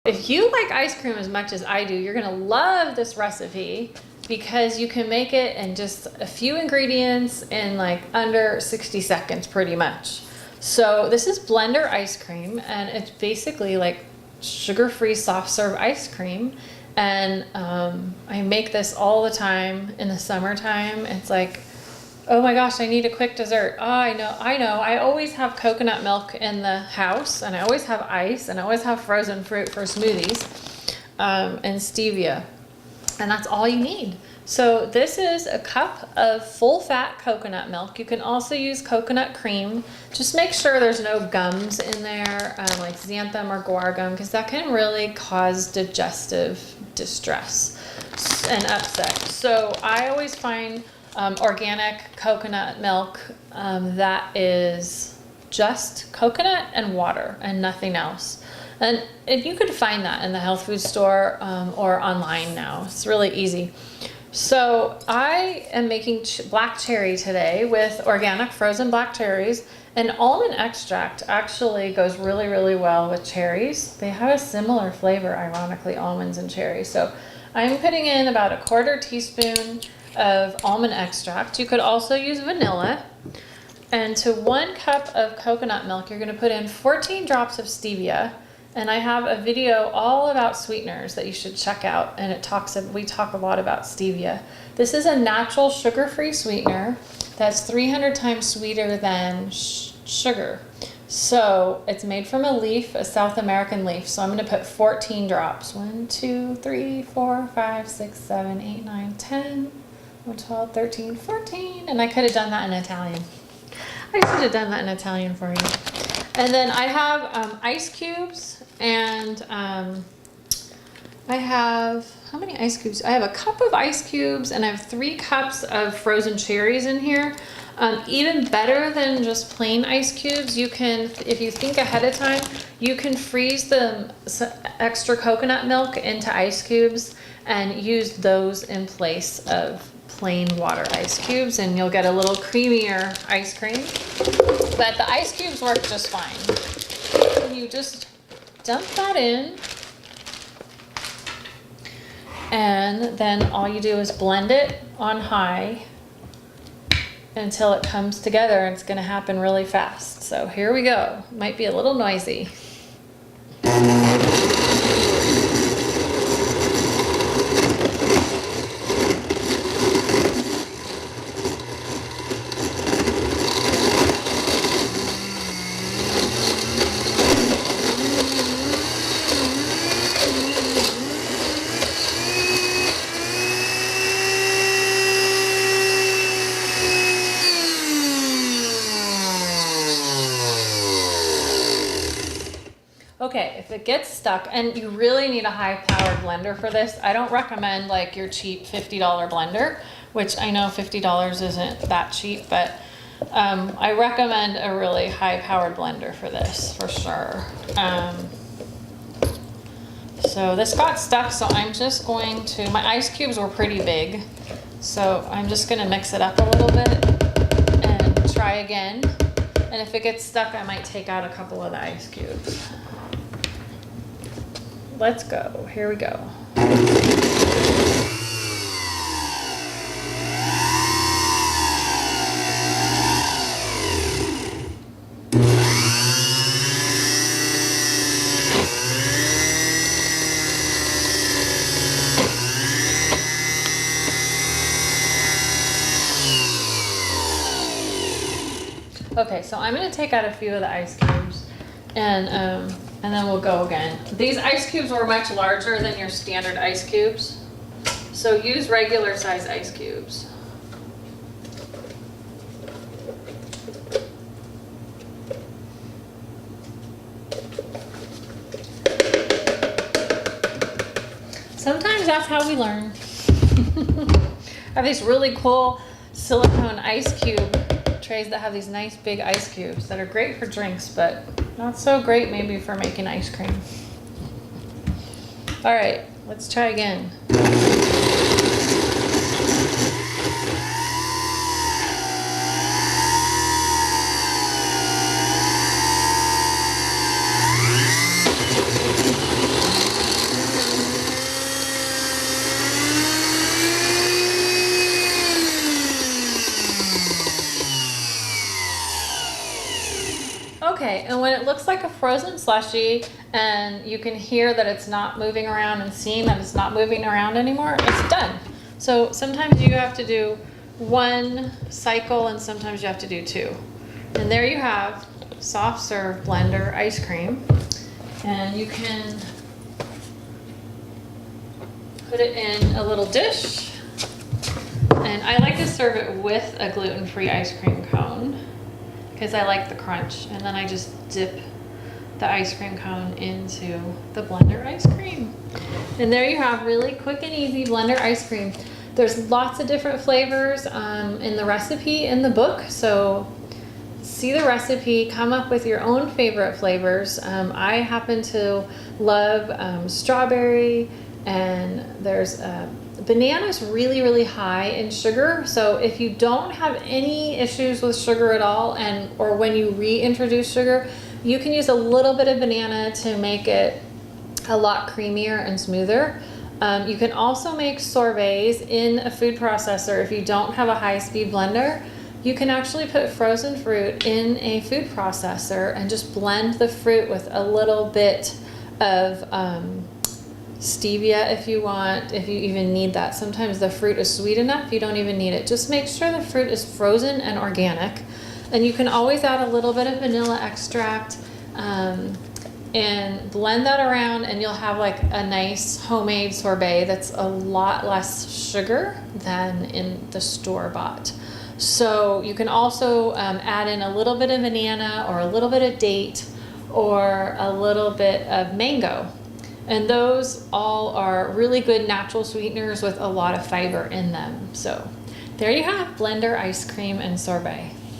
If you like ice cream as much as I do, you're gonna love this recipe because you can make it in just a few ingredients in like under 60 seconds pretty much. So this is blender ice cream, and it's basically like sugar-free soft serve ice cream. And I make this all the time in the summertime. It's like, oh my gosh, I need a quick dessert. Oh, I know. I always have coconut milk in the house, and I always have ice, and I always have frozen fruit for smoothies, and stevia. And that's all you need. So this is a cup of full fat coconut milk. You can also use coconut cream. Just make sure there's no gums in there, like xanthan or guar gum, because that can really cause digestive distress and upset. So I always find organic coconut milk that is just coconut and water and nothing else. And you could find that in the health food store or online now. It's really easy. So I am making black cherry today with organic frozen black cherries. And almond extract actually goes really, really well with cherries. They have a similar flavor, ironically, almonds and cherries. So I'm putting in about a 1/4 teaspoon of almond extract. You could also use vanilla. And to 1 cup of coconut milk, you're going to put in 14 drops of stevia. And I have a video all about sweeteners that you should check out, and we talk a lot about stevia. This is a natural sugar-free sweetener that's 300 times sweeter than sugar. So it's made from a leaf, a South American leaf. So I'm going to put 14 drops. 1, 2, 3, 4, 5, 6, 7, 8, 9, 10, 12, 13, 14. And I could have done that in Italian. I should have done that in Italian for you. And then I have ice cubes, and I have, how many ice cubes? I have a cup of ice cubes, and I have 3 cups of frozen cherries in here. Even better than just plain ice cubes, you can, if you think ahead of time, you can freeze the extra coconut milk into ice cubes and use those in place of plain water ice cubes, and you'll get a little creamier ice cream. But the ice cubes work just fine. You just dump that in, and then all you do is blend it on high until it comes together, and it's going to happen really fast. So here we go. Might be a little noisy. Okay, if it gets stuck, and you really need a high-powered blender for this, I don't recommend like your cheap $50 blender, which I know $50 isn't that cheap, but I recommend a really high-powered blender for this, for sure. So this got stuck, so I'm just going to, my ice cubes were pretty big, so I'm just going to mix it up a little bit and try again. And if it gets stuck, I might take out a couple of the ice cubes. Let's go. Here we go. Okay, so I'm going to take out a few of the ice cubes, and then we'll go again. These ice cubes were much larger than your standard ice cubes, so use regular size ice cubes. Sometimes that's how we learn. I have these really cool silicone ice cube trays that have these nice big ice cubes that are great for drinks, but not so great maybe for making ice cream. All right, let's try again. Okay, and when it looks like a frozen slushie and you can hear that it's not moving around and seeing that it's not moving around anymore, it's done. So sometimes you have to do one cycle and sometimes you have to do two. And there you have soft serve blender ice cream. And you can put it in a little dish. And I like to serve it with a gluten-free ice cream cone because I like the crunch. And then I just dip the ice cream cone into the blender ice cream. And there you have really quick and easy blender ice cream. There's lots of different flavors in the recipe in the book. So see the recipe, come up with your own favorite flavors. I happen to love strawberry, and there's banana's really high in sugar. So if you don't have any issues with sugar at all, or when you reintroduce sugar, you can use a little bit of banana to make it a lot creamier and smoother. You can also make sorbets in a food processor. If you don't have a high-speed blender, you can actually put frozen fruit in a food processor and just blend the fruit with a little bit of stevia if you want, if you even need that. Sometimes the fruit is sweet enough, you don't even need it. Just make sure the fruit is frozen and organic. And you can always add a little bit of vanilla extract and blend that around, and you'll have like a nice homemade sorbet that's a lot less sugar than in the store-bought. So you can also add in a little bit of banana or a little bit of date or a little bit of mango. And those all are really good natural sweeteners with a lot of fiber in them. So there you have blender ice cream and sorbet.